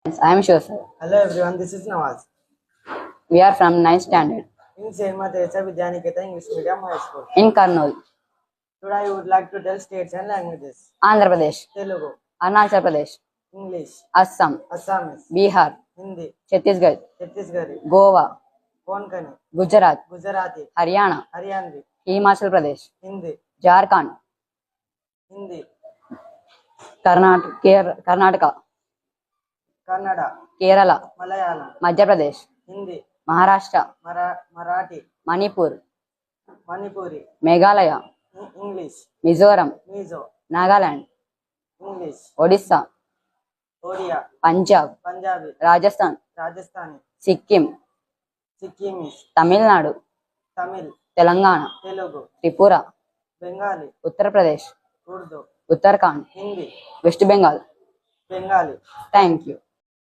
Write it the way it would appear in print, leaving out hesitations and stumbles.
I am sure, sir. Hello everyone, this is Nawaz. We are from 9th standard In Saint Teresa Vidyaniketa English Medium High School. in Karnool, Today I would like to tell states and languages. Andhra Pradesh, Telugu, Arunachal Pradesh, English, Assam, Assamese, Bihar, Hindi, Chhattisgarh, Chhattisgarhi, Goa, Konkani, Gujarat, Gujarati, Haryana, Haryanvi, Himachal Pradesh, Hindi, Jharkhand, Hindi, Karnataka, Kannada, Kerala, Malayalam, Madhya Pradesh, Hindi, Maharashtra, Marathi, Manipur, Manipuri, Meghalaya, English, Mizoram, Mizo, Nagaland, English, Odisha, Odia, Punjab, Punjabi, Rajasthan, Rajasthani, Sikkim, Sikkimese, Tamil Nadu, Tamil, Telangana, Telugu, Tripura, Bengali, Uttar Pradesh, Urdu, Uttarakhand, Hindi, West Bengal. Bengali. Thank you.